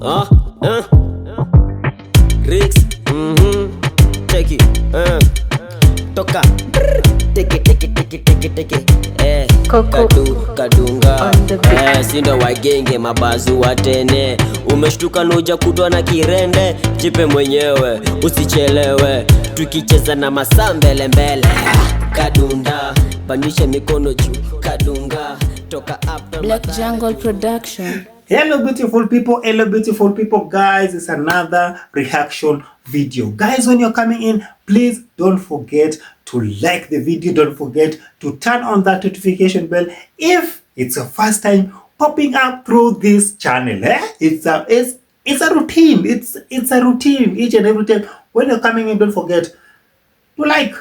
Rix, take it, toka, take it, Coco kadunga, on the beat. Sindo wagenge mabazu watene, umeshtuka nuja kutwa na kirende, jipe mwenyewe, usichelewe, tukicheza na masaa mbele mbele, kadunda, pandisha mikono juu, kadunga, toka up. Black Jungle Production. Hello beautiful people, guys, it's another reaction video. Guys, when you're coming in, please don't forget to like the video, don't forget to turn on that notification bell if it's your first time popping up through this channel. It's a routine. It's a routine each and every time. When you're coming in, don't forget to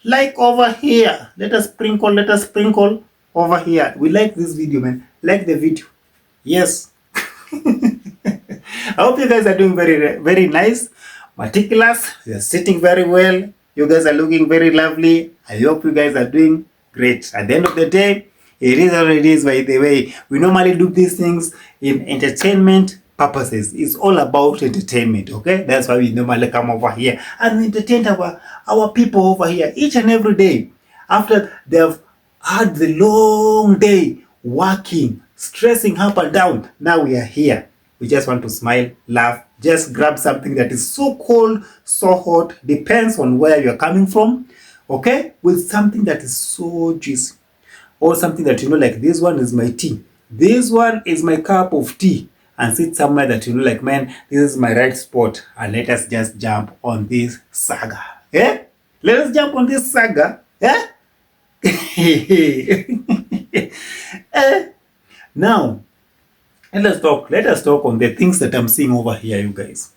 like over here. Let us sprinkle over here. We like this video, man. Like the video. Yes. I hope you guys are doing very nice, meticulous. You're sitting very well. You guys are looking very lovely. I hope you guys are doing great. At the end of the day, it is what it is. By the way, we normally do these things in entertainment purposes. It's all about entertainment, okay? That's why we normally come over here and entertain our people over here each and every day. After they've had the long day working, stressing up and down, now we are here. We just want to smile, laugh, just grab something that is so cold, so hot, depends on where you're coming from, okay? With something that is so juicy, or something that like this one is my tea, this one is my cup of tea, and sit somewhere that like, man, this is my right spot, and let us just jump on this saga. Let us jump on this saga. Now, let us talk on the things that I'm seeing over here, you guys.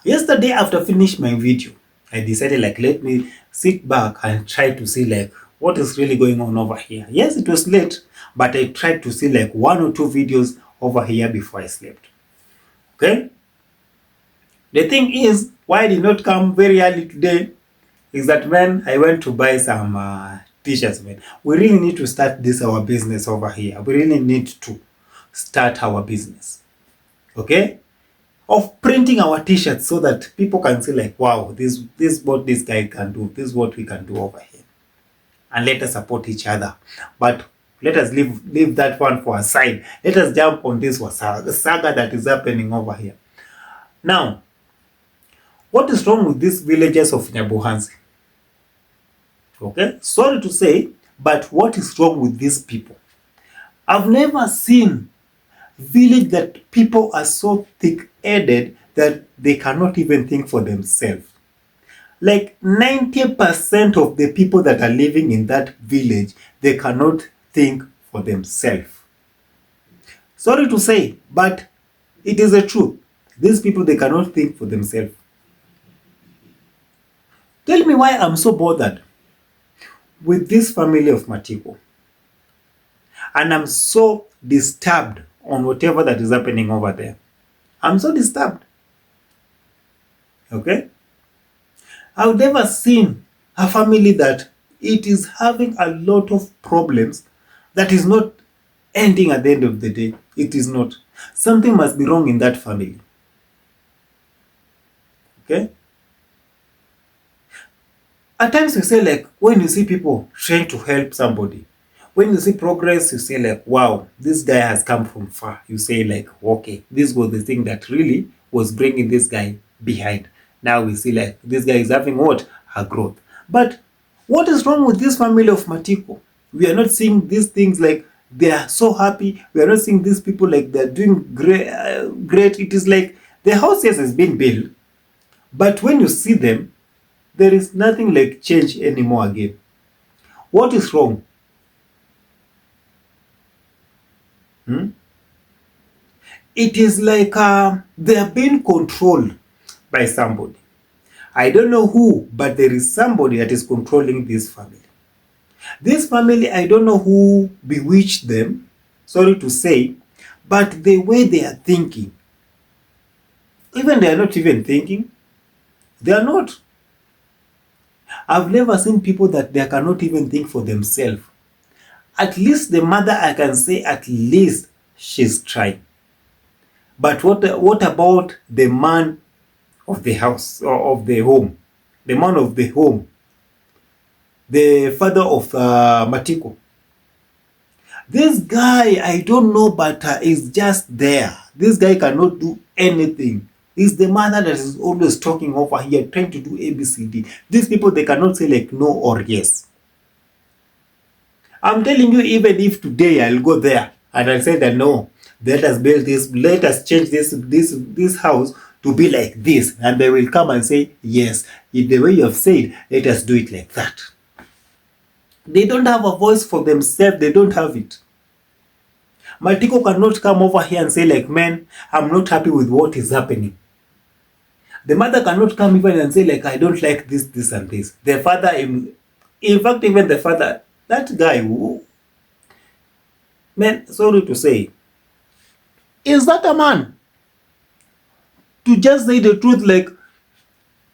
Yesterday, after finishing my video, I decided let me sit back and try to see what is really going on over here. Yes, it was late, but I tried to see one or two videos over here before I slept. Okay? The thing is, why I did not come very early today is that when I went to buy some t-shirts, man. We really need to start our business over here. We really need to start our business, okay, of printing our t-shirts so that people can see wow, this is what this guy can do, this is what we can do over here, and let us support each other. But let us leave that one for aside. Let us jump on this saga that is happening over here. Now, what is wrong with these villages of Nyabuhansi? Okay, sorry to say, but what is wrong with these people? I've never seen village that people are so thick-headed that they cannot even think for themselves. 90% of the people that are living in that village, they cannot think for themselves. Sorry to say, but it is the truth. These people, they cannot think for themselves. Tell me why I'm so bothered with this family of Matiko. And I'm so disturbed on whatever that is happening over there. I'm so disturbed. Okay? I've never seen a family that it is having a lot of problems that is not ending at the end of the day. It is not. Something must be wrong in that family. Okay? At times you say when you see people trying to help somebody, when you see progress, you say wow, this guy has come from far. You say okay, this was the thing that really was bringing this guy behind. Now we see this guy is having what? A growth. But what is wrong with this family of Matiko? We are not seeing these things they are so happy. We are not seeing these people they're doing great. It is the house, yes, has been built, but when you see them, there is nothing change anymore again. What is wrong? It is they are being controlled by somebody. I don't know who, but there is somebody that is controlling this family. This family, I don't know who bewitched them, sorry to say, but the way they are thinking, even they are not even thinking, they are not. I've never seen people that they cannot even think for themselves. At least the mother, I can say at least she's trying. But what about the man of the house or of the home? The man of the home, the father of Matiko. This guy, I don't know, but is just there. This guy cannot do anything. He's the mother that is always talking over here, trying to do ABCD. These people, they cannot say like no or yes. I'm telling you, even if today I'll go there and I'll say that no, let us build this, let us change this house to be like this, and they will come and say yes, in the way you have said, let us do it like that. They don't have a voice for themselves. They don't have it. Matiko cannot come over here and say like, man, I'm not happy with what is happening. The mother cannot come even and say like, I don't like this, this and this. The father, in fact, even the father, that guy who, man, sorry to say, is that a man? To just say the truth, like,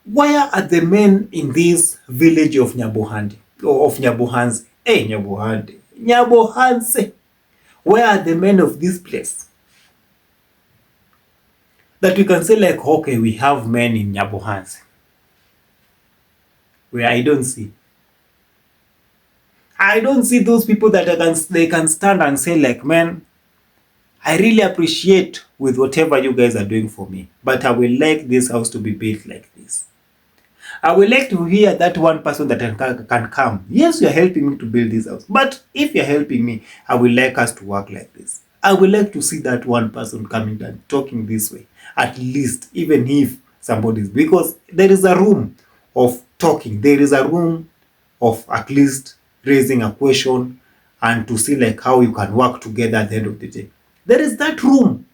where are the men in this village of Nyabohandi? Or of Nyabohanse? Hey, Nyabohandi. Nyabohanse. Where are the men of this place? That we can say like, okay, we have men in Nyabohanse. Where I don't see. I don't see those people that they can stand and say like, man, I really appreciate with whatever you guys are doing for me, but I will like this house to be built like this. I would like to hear that one person that can come. Yes, you're helping me to build this house, but if you're helping me, I would like us to work like this. I would like to see that one person coming and talking this way, at least, even if somebody is, because there is a room of talking. There is a room of at least raising a question and to see like how you can work together at the end of the day. There is that room.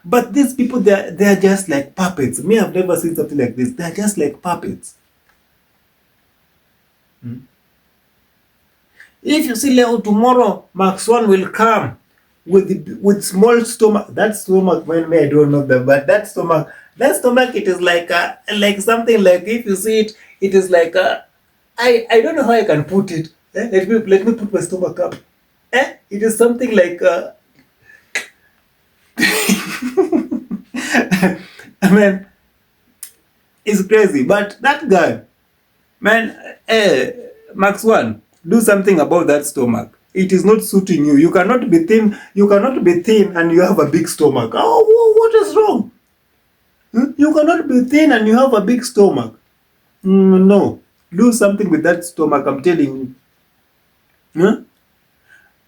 But these people, they're just like puppets. Me, I've never seen something like this. They're just like puppets. If you see Leo tomorrow, Max One will come with small stomach. That stomach, man, I don't know that, but that stomach, it is like something like, if you see it, it is like I don't know how I can put it. Let me put my stomach up. It is something like I mean, it's crazy. But that guy, man, Max One, do something about that stomach. It is not suiting you. You cannot be thin. You cannot be thin and you have a big stomach. Oh, what is wrong? You cannot be thin and you have a big stomach. No. Do something with that stomach, I'm telling you.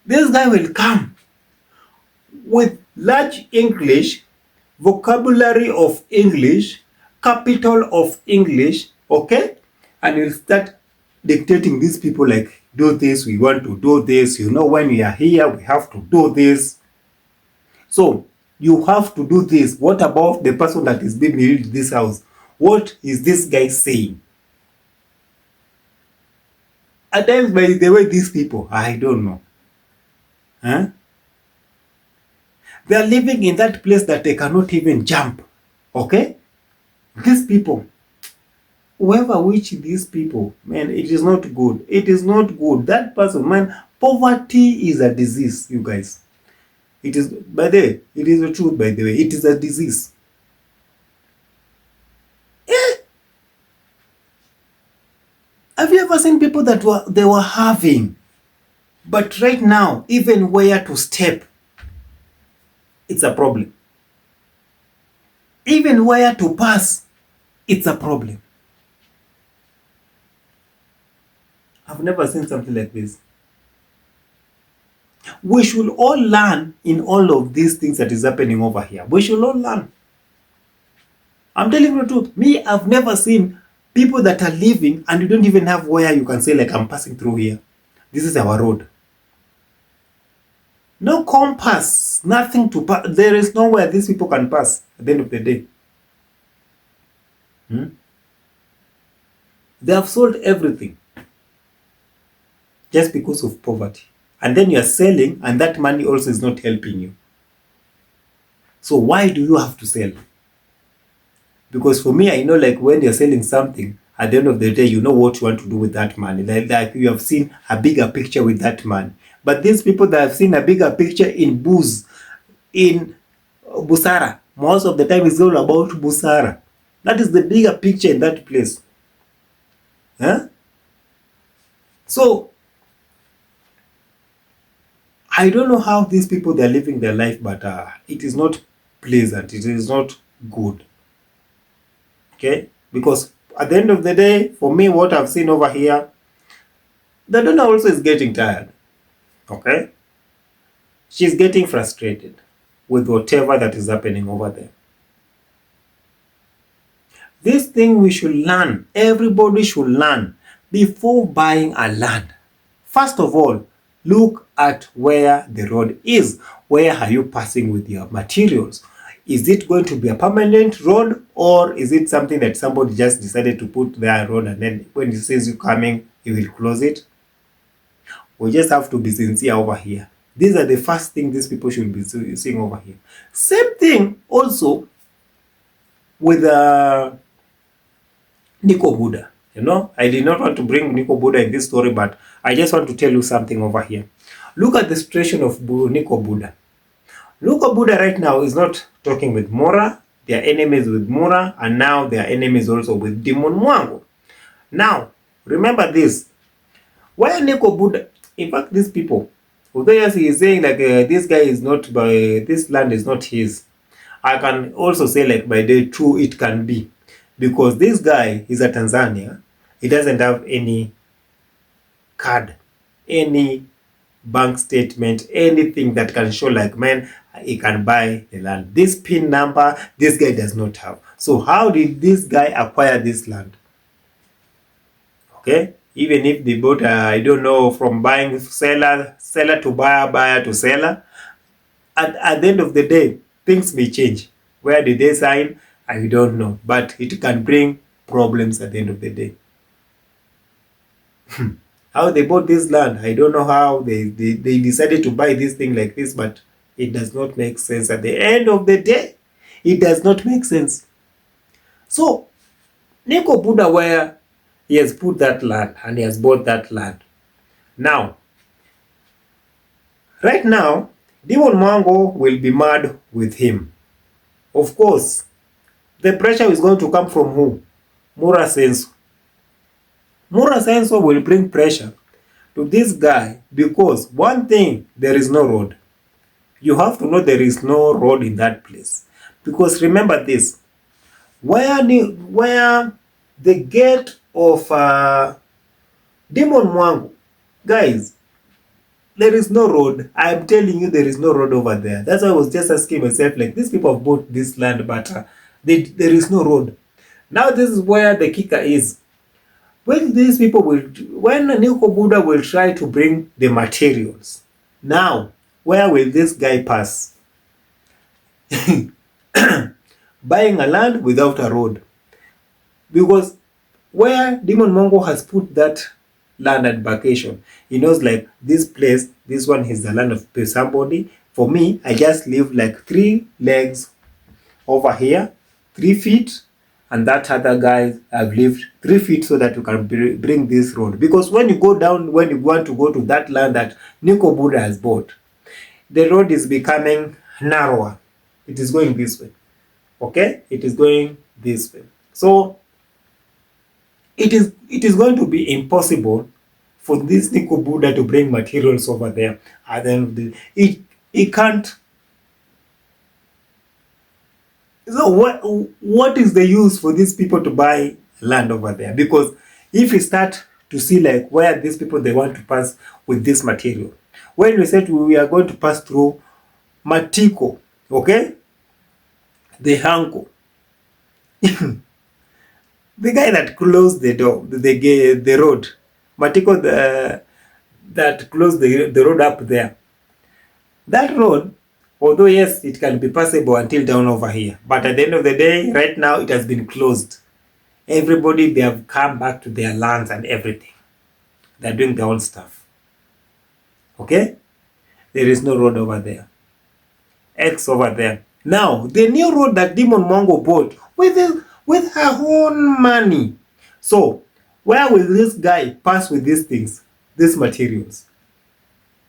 This guy will come with large English, vocabulary of English, capital of English, okay? And he'll start dictating these people like, do this, we want to do this, when we are here, we have to do this. So, you have to do this. What about the person that is being built this house? What is this guy saying? At times, by the way, these people, I don't know. They are living in that place that they cannot even jump. Okay? These people, whoever which these people, man, it is not good. It is not good. That person, man, poverty is a disease, you guys. It is, by the way, it is the truth, by the way. It is a disease. Have you ever seen people that they were having, but right now, even where to step, it's a problem. Even where to pass, it's a problem. I've never seen something like this. We should all learn in all of these things that is happening over here. We should all learn. I'm telling you the truth. Me, I've never seen people that are living and you don't even have where you can say like, I'm passing through here. This is our road. No compass, nothing to pass. There is nowhere these people can pass at the end of the day. They have sold everything just because of poverty. And then you are selling and that money also is not helping you. So why do you have to sell? Because for me, I know like when you're selling something, at the end of the day, you know what you want to do with that money. Like you have seen a bigger picture with that money. But these people that have seen a bigger picture in booze, in busara. Most of the time it's all about busara. That is the bigger picture in that place. Huh? So I don't know how these people they're living their life, but it is not pleasant. It is not good. Okay? Because at the end of the day, for me, what I've seen over here, the donor also is getting tired. Okay? She's getting frustrated with whatever that is happening over there. This thing we should learn. Everybody should learn before buying a land. First of all, look at where the road is. Where are you passing with your materials? Is it going to be a permanent road, or is it something that somebody just decided to put their road and then when he says you're coming, he will close it? We just have to be sincere over here. These are the first thing these people should be seeing over here. Same thing also with Nico Buddha. You know, I did not want to bring Nico Buddha in this story, but I just want to tell you something over here. Look at the situation of Nico Buddha. Nico Buddha right now is not talking with Mora. They are enemies with Mora, and now they are enemies also with Demon Mwango. Now, remember this. Why Nico Buddha? In fact, these people, although yes, he is saying like this guy is not by this land is not his. I can also say like by the true it can be, because this guy is a Tanzania. He doesn't have any card, any bank statement, anything that can show like man he can buy the land. This PIN number this guy does not have. So how did this guy acquire this land? Okay, even if they bought I don't know, from buying seller to buyer, buyer to seller, at the end of the day things may change. Where did they sign? I don't know, but it can bring problems at the end of the day. How they bought this land, I don't know how they decided to buy this thing like this, but it does not make sense at the end of the day. It does not make sense. So Nico Buddha, where he has put that land and he has bought that land. Now, right now, Demon Mwango will be mad with him. Of course, the pressure is going to come from who? Mura Senso. Mura Senso will bring pressure to this guy because one thing, there is no road. You have to know there is no road in that place. Because remember this, where the gate of Demon Mwango, guys, there is no road. I'm telling you, there is no road over there. That's why I was just asking myself, like, these people have bought this land, but there is no road. Now this is where the kicker is. When these people when Nico Buddha will try to bring the materials, now where will this guy pass? Buying a land without a road. Because where Demon Mongo has put that land at vacation, he knows like this place, this one is the land of somebody. For me, I just leave like 3 legs over here, 3 feet, and that other guy I've lived 3 feet so that you can bring this road. Because when you go down, when you want to go to that land that Nico Buddha has bought, the road is becoming narrower. It is going this way. Okay? It is going this way. So it is going to be impossible for this Nico Buddha to bring materials over there. At the end of the day, it can't. So what is the use for these people to buy land over there? Because if you start to see like where these people they want to pass with this material, when we said we are going to pass through Matiko, okay, the Hanko, the guy that closed the door, the road, Matiko, that closed the road up there. That road, although yes, it can be passable until down over here, but at the end of the day, right now it has been closed. Everybody, they have come back to their lands and everything. They're doing their own stuff. Okay? There is no road over there. X over there. Now, the new road that Demon Mongo bought with her own money. So, where will this guy pass with these things, these materials?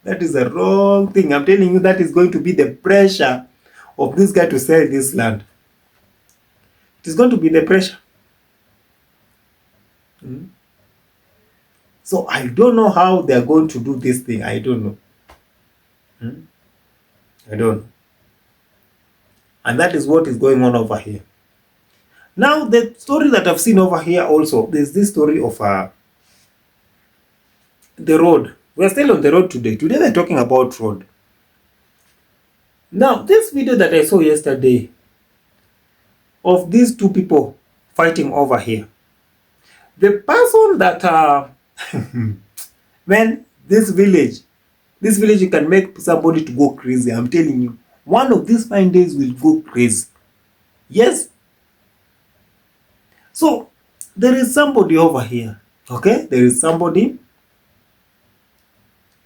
That is a wrong thing. I'm telling you, that is going to be the pressure of this guy to sell this land. It is going to be the pressure. So I don't know how they are going to do this thing. I don't know. I don't know. And that is what is going on over here. Now, the story that I've seen over here also, there's this story of the road. We're still on the road today. Today we're talking about road. Now, this video that I saw yesterday of these two people fighting over here, the person that man, this village you can make somebody to go crazy. I'm telling you, one of these fine days will go crazy. Yes. So there is somebody over here. Okay, there is somebody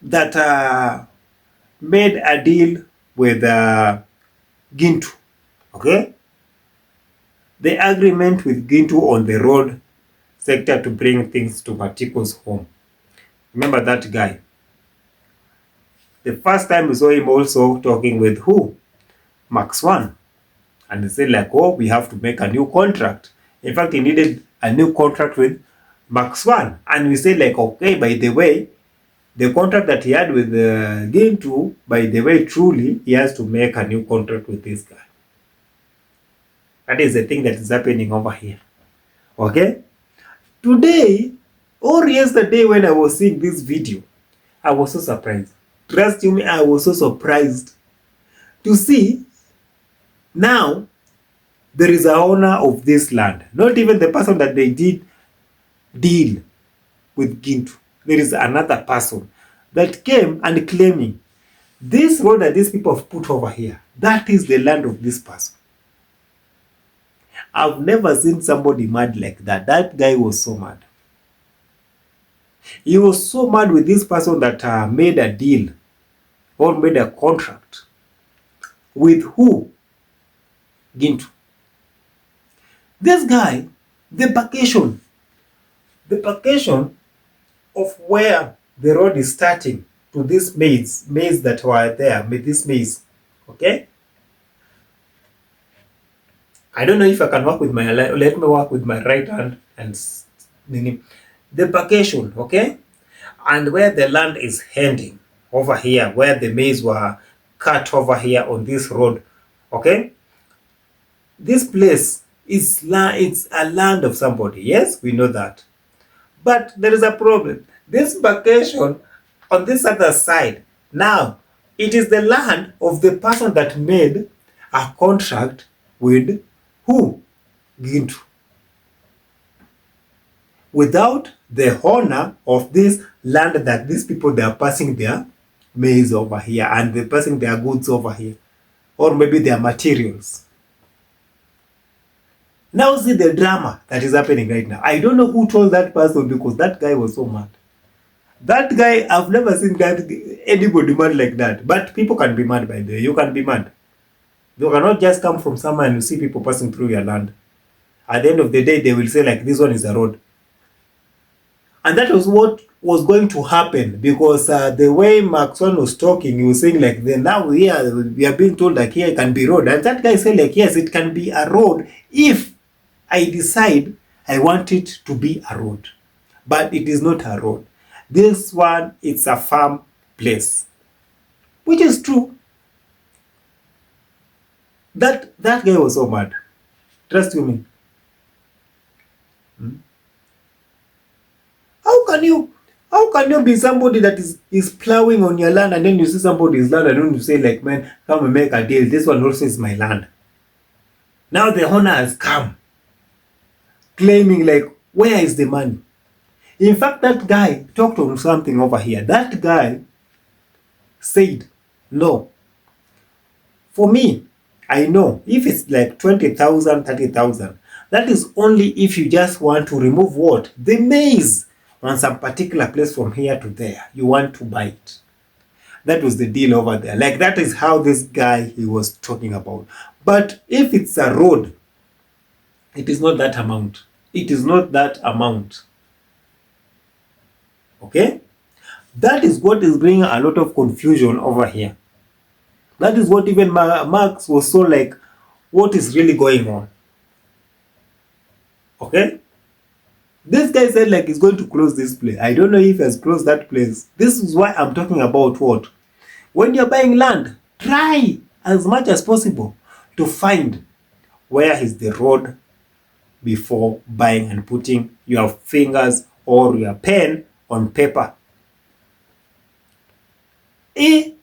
that made a deal with Gintu. Okay, the agreement with Gintu on the road sector to bring things to Matiko's home. Remember that guy? The first time we saw him also talking with who? Max One. And he said like, oh, we have to make a new contract. In fact, he needed a new contract with Max One. And we said like, okay, by the way, the contract that he had with Gintu, by the way, truly, he has to make a new contract with this guy. That is the thing that is happening over here. Okay? Today, or yesterday when I was seeing this video, I was so surprised. Trust you me, I was so surprised to see now there is a owner of this land. Not even the person that they did deal with Gintu. There is another person that came and claiming this road that these people have put over here, that is the land of this person. I've never seen somebody mad like that. That guy was so mad. He was so mad with this person that made a deal or made a contract with who? Gintu. This guy, the vacation of where the road is starting to this maze that were there, with this maze, okay? I don't know if I can work with my, let me work with my right hand and the vacation, okay? And where the land is heading over here, where the maze were cut over here on this road, okay? This place is it's a land of somebody. Yes, we know that. But there is a problem. This vacation on this other side, now, it is the land of the person that made a contract with who? Gintu. Without the owner of this land that these people, they are passing their maize over here and they're passing their goods over here. Or maybe their materials. Now see the drama that is happening right now. I don't know who told that person because that guy was so mad. That guy, I've never seen anybody mad like that. But people can be mad, by the way. You can be mad. You cannot just come from somewhere and you see people passing through your land. At the end of the day, they will say like, this one is a road. And that was what was going to happen because the way Maxon was talking, he was saying like, now we are being told like here it can be road. And that guy said like, yes, it can be a road if I decide I want it to be a road. But it is not a road. This one, it's a farm place. Which is true. That guy was so mad. Trust you me. How can you be somebody that is plowing on your land and then you see somebody's land and then you say like, man, come and make a deal. This one also is my land. Now the owner has come claiming like, where is the money? In fact, that guy talked on something over here. That guy said, no. For me, I know if it's like 20,000, 30,000, that is only if you just want to remove what? The maize on some particular place from here to there. You want to buy it. That was the deal over there. Like that is how this guy he was talking about. But if it's a road, it is not that amount. It is not that amount. Okay? That is what is bringing a lot of confusion over here. That is what even Marx was so like, what is really going on? Okay? This guy said like he's going to close this place. I don't know if he has closed that place. This is why I'm talking about what? When you're buying land, try as much as possible to find where is the road before buying and putting your fingers or your pen on paper. We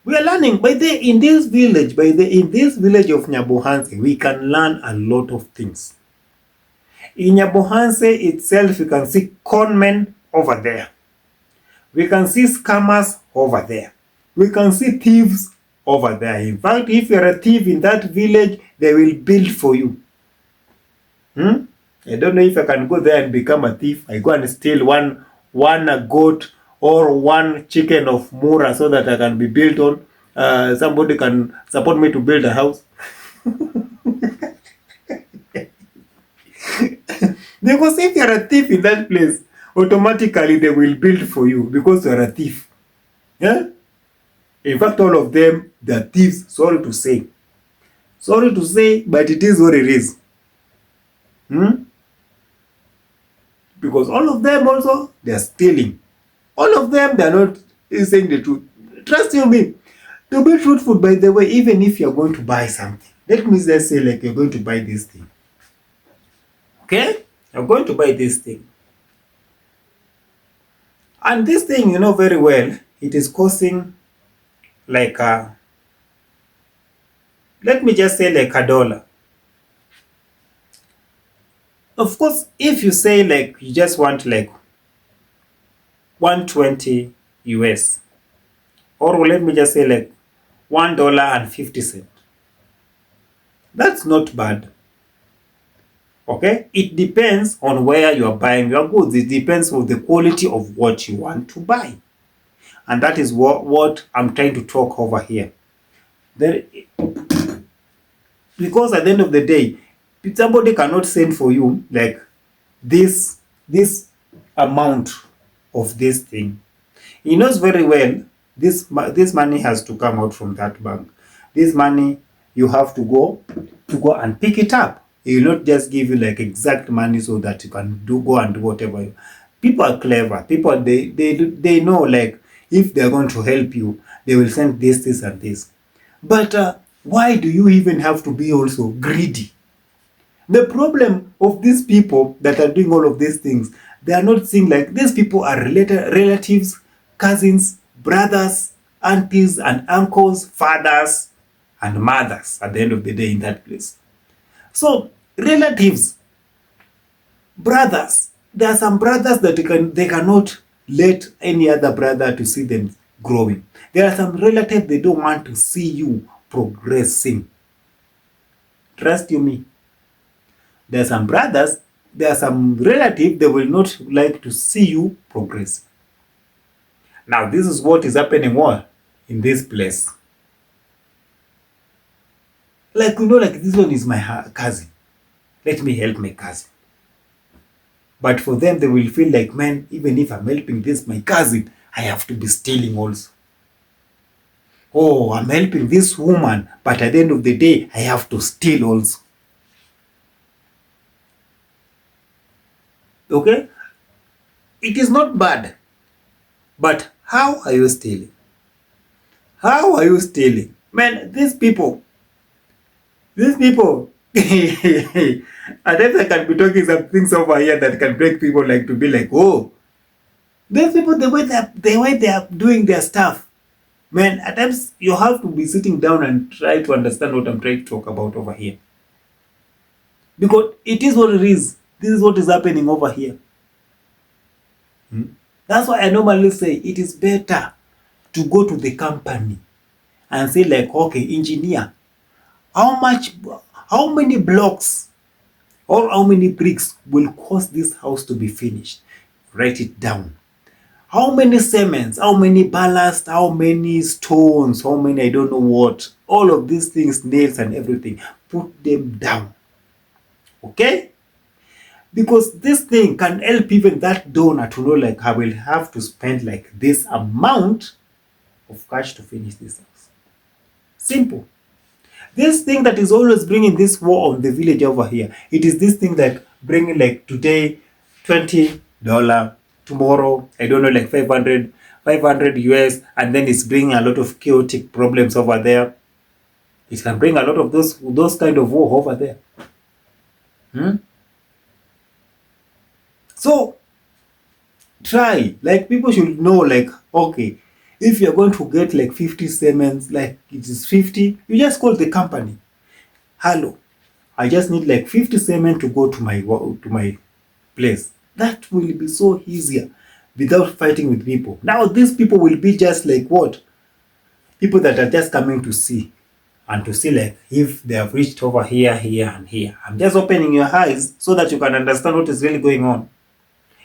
are learning in this village of Nyabohanse, we can learn a lot of things. In Nyabohanse itself, you can see conmen over there. We can see scammers over there. We can see thieves over there. In fact, if you're a thief in that village, they will build for you. I don't know if I can go there and become a thief. I go and steal one goat or one chicken of Mura so that I can be built on. Somebody can support me to build a house. Because if you're a thief in that place, automatically they will build for you because you're a thief. Yeah? In fact, all of them, they're thieves. Sorry to say. Sorry to say, but it is what it is. Because all of them also, they're stealing. All of them, they're not saying the truth. Trust you me. To be truthful, by the way, even if you're going to buy something, let me just say like you're going to buy this thing. Okay? You're going to buy this thing. And this thing, you know very well, it is costing like let me just say like $1. Of course, if you say like you just want like 120 US, or let me just say like $1.50. That's not bad. Okay? It depends on where you are buying your goods. It depends on the quality of what you want to buy. And that is what I'm trying to talk over here. Because at the end of the day, somebody cannot send for you like this amount of this thing. He knows very well this money has to come out from that bank. This money you have to go and pick it up. He will not just give you like exact money so that you can go and do whatever. People are clever. People they know like if they're going to help you, they will send this and this. But why do you even have to be also greedy? The problem of these people that are doing all of these things, they are not seeing like these people are relatives, cousins, brothers, aunties and uncles, fathers and mothers at the end of the day in that place. So relatives, brothers, there are some brothers that they cannot let any other brother to see them growing. There are some relatives they don't want to see you progressing. Trust you me. There are some brothers, there are some relatives they will not like to see you progress. Now this is what is happening what in this place. Like like this one is my cousin. Let me help my cousin. But for them they will feel like, man, even if I'm helping this my cousin, I have to be stealing also. Oh, I'm helping this woman, but at the end of the day, I have to steal also. Okay? It is not bad. But how are you stealing? How are you stealing? Man, these people, at times I can be talking some things over here that can break people like to be like, oh, these people, the way they are doing their stuff, man, at times you have to be sitting down and try to understand what I'm trying to talk about over here. Because it is what it is. This is what is happening over here. That's why I normally say it is better to go to the company and say like, okay, engineer, how many blocks or how many bricks will cost this house to be finished? Write it down. How many cements, how many ballast, how many stones, how many I don't know what, all of these things, nails and everything, put them down. Okay? Because this thing can help even that donor to know like I will have to spend like this amount of cash to finish this house. Simple. This thing that is always bringing this war on the village over here, it is this thing that bringing like today $20, tomorrow I don't know like 500 US, and then it's bringing a lot of chaotic problems over there. It can bring a lot of those kind of war over there. So try, like, people should know, like, okay, if you're going to get like 50 cements, like it is 50, you just call the company. Hello, I just need like 50 cement to go to my place. That will be so easier without fighting with people. Now these people will be just like what? People that are just coming to see, and to see like if they have reached over here, here, and here. I'm just opening your eyes so that you can understand what is really going on.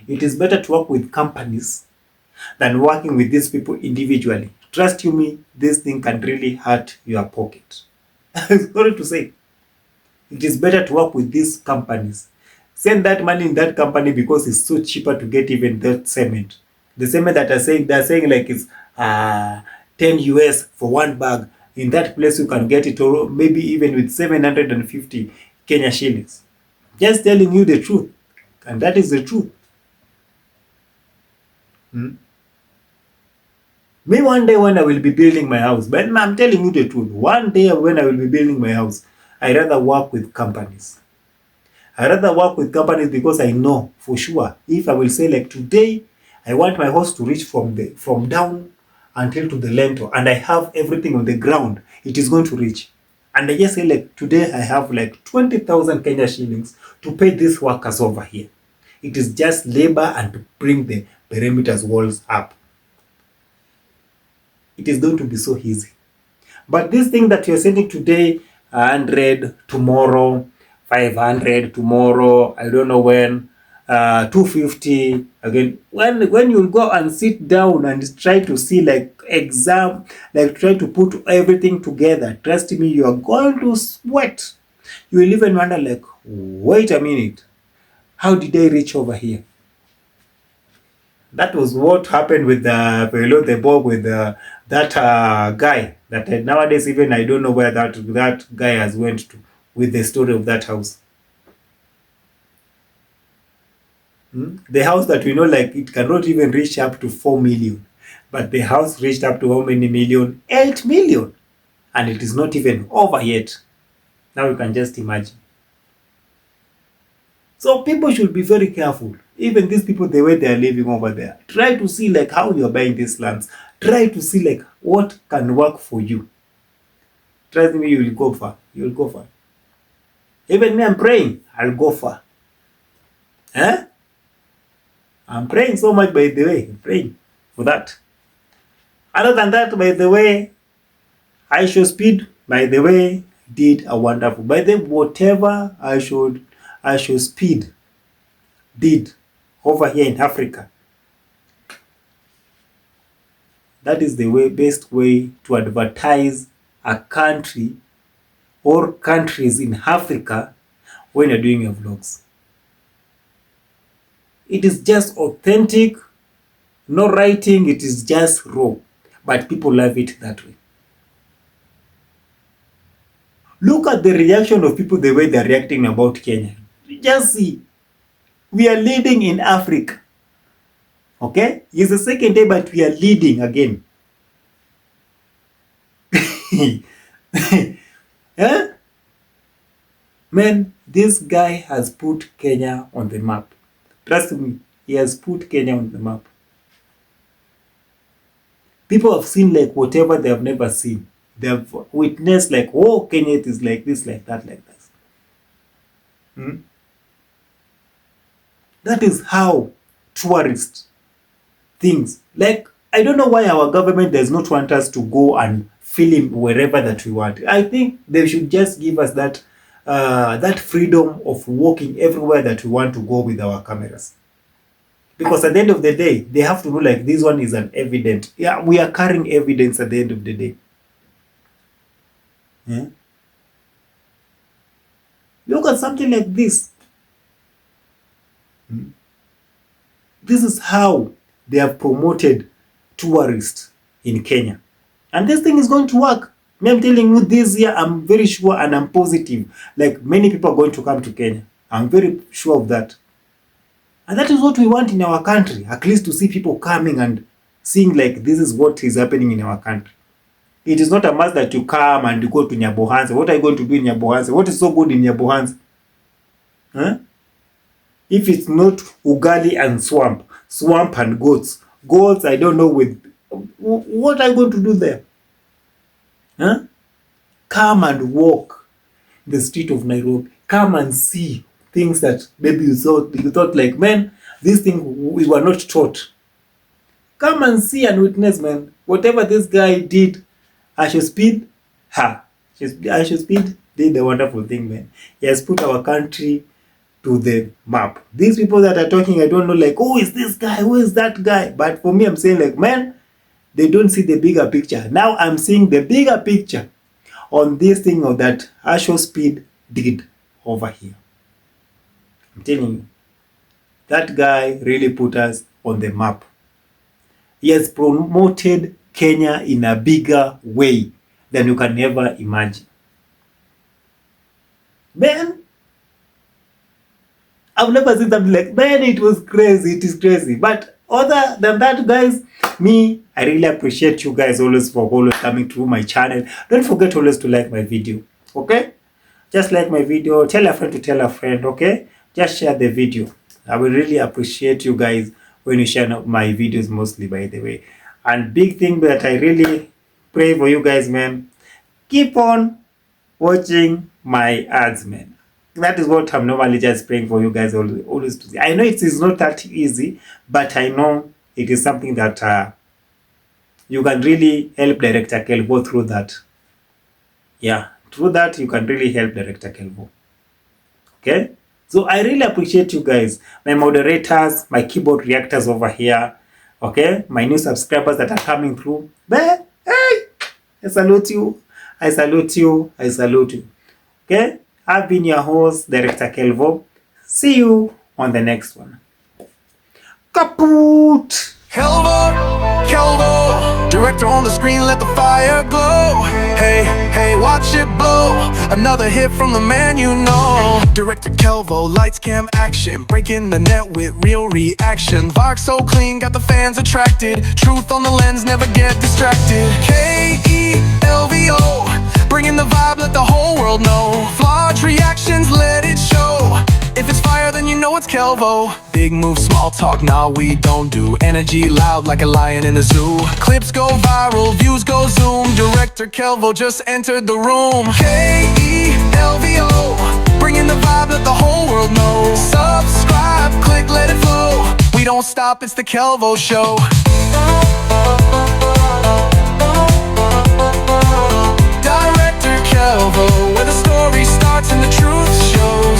It is better to work with companies than working with these people individually. Trust you me, this thing can really hurt your pocket. Sorry to say. It is better to work with these companies. Send that money in that company because it's so cheaper to get even that cement. The cement that they're saying like it's 10 US for one bag. In that place you can get it, or maybe even with 750 Kenya shillings. Just telling you the truth. And that is the truth. Me, one day when I will be building my house, but I'm telling you the truth, one day when I will be building my house, I rather work with companies. I rather work with companies because I know for sure if I will say like today I want my house to reach from down until to the lintel, and I have everything on the ground, it is going to reach. And I just say like today I have like 20,000 Kenya shillings to pay these workers over here. It is just labor and to bring the perimeters walls up. It is going to be so easy. But this thing that you're sending today, 100 tomorrow, 500 tomorrow, I don't know when, 250 again. When you go and sit down and try to see like try to put everything together, trust me, you are going to sweat. You will even wonder like, wait a minute, how did I reach over here? That was what happened with the Bob, with that guy. That nowadays even I don't know where that guy has went to with the story of that house. The house that we know, like it cannot even reach up to 4 million, but the house reached up to how many million? 8 million, and it is not even over yet. Now you can just imagine. So people should be very careful. Even these people, the way they are living over there, try to see like how you are buying these lands. Try to see like what can work for you. Trust me, you will go far. You will go far. Even me, I'm praying, I'll go far. I'm praying so much, by the way. I'm praying for that. Other than that, by the way, I show speed, by the way, did a wonderful. By the way, whatever I show speed did over here in Africa, that is the best way to advertise a country or countries in Africa when you're doing your vlogs. It is just authentic, no writing, it is just raw, but people love it that way. Look at the reaction of people, the way they're reacting about Kenya. Just see, we are leading in Africa. Okay? It's the second day, but we are leading again. Yeah? Man, this guy has put Kenya on the map. Trust me, he has put Kenya on the map. People have seen like whatever they have never seen. They have witnessed like, oh, Kenya is like this, like that, like this. That is how tourist things, like, I don't know why our government does not want us to go and film wherever that we want. I think they should just give us that that freedom of walking everywhere that we want to go with our cameras. Because at the end of the day, they have to know like this one is an evidence. Yeah, we are carrying evidence at the end of the day. Yeah? Look at something like this. This is how they have promoted tourists in Kenya. And this thing is going to work. Me, I'm telling you this year, I'm very sure and I'm positive. Like many people are going to come to Kenya. I'm very sure of that. And that is what we want in our country. At least to see people coming and seeing like this is what is happening in our country. It is not a must that you come and you go to Nyabohanse. What are you going to do in Nyabohanse? What is so good in Nyabohanse? Huh? If it's not ugali and swamp and goats. Goats, I don't know with... What are you going to do there? Huh? Come and walk the street of Nairobi. Come and see things that maybe you thought like, man, this thing we were not taught. Come and see and witness, man. Whatever this guy did, Asho Speed did a wonderful thing, man. He has put our country to the map. These people that are talking, I don't know, like, who is this guy? Who is that guy? But for me, I'm saying like, man, they don't see the bigger picture. Now I'm seeing the bigger picture on this thing of that Asho Speed did over here. I'm telling you, that guy really put us on the map. He has promoted Kenya in a bigger way than you can ever imagine. Man, I've never seen something like, man, it was crazy, it is crazy. But other than that, guys, me, I really appreciate you guys always for always coming to my channel. Don't forget always to like my video, okay? Just like my video, tell a friend to tell a friend, okay? Just share the video. I will really appreciate you guys when you share my videos mostly, by the way. And big thing that I really pray for you guys, man. Keep on watching my ads, man. That is what I'm normally just praying for you guys always to see. I know it is not that easy, but I know it is something that you can really help Director Kelvo through that. Yeah, through that you can really help Director Kelvo. Okay? So I really appreciate you guys, my moderators, my keyboard reactors over here, okay? My new subscribers that are coming through. Hey, I salute you. I salute you. I salute you. Okay? I've been your host, Director Kelvo. See you on the next one. Kaput! Kelvo, director on the screen, let the fire glow. Hey, hey, watch it blow. Another hit from the man you know. Director Kelvo, lights, cam, action. Breaking the net with real reaction. Vibe so clean, got the fans attracted. Truth on the lens, never get distracted. Kelvo, bringing the vibe, let the whole world know. Flawed reactions, let it show. If it's fire, then you know it's Kelvo. Big move, small talk, nah, we don't do. Energy loud like a lion in a zoo. Clips go viral, views go zoom. Director Kelvo just entered the room. Kelvo, bringing the vibe, let the whole world know. Subscribe, click, let it flow. We don't stop, it's the Kelvo Show. Director Kelvo, where the story starts and the truth shows.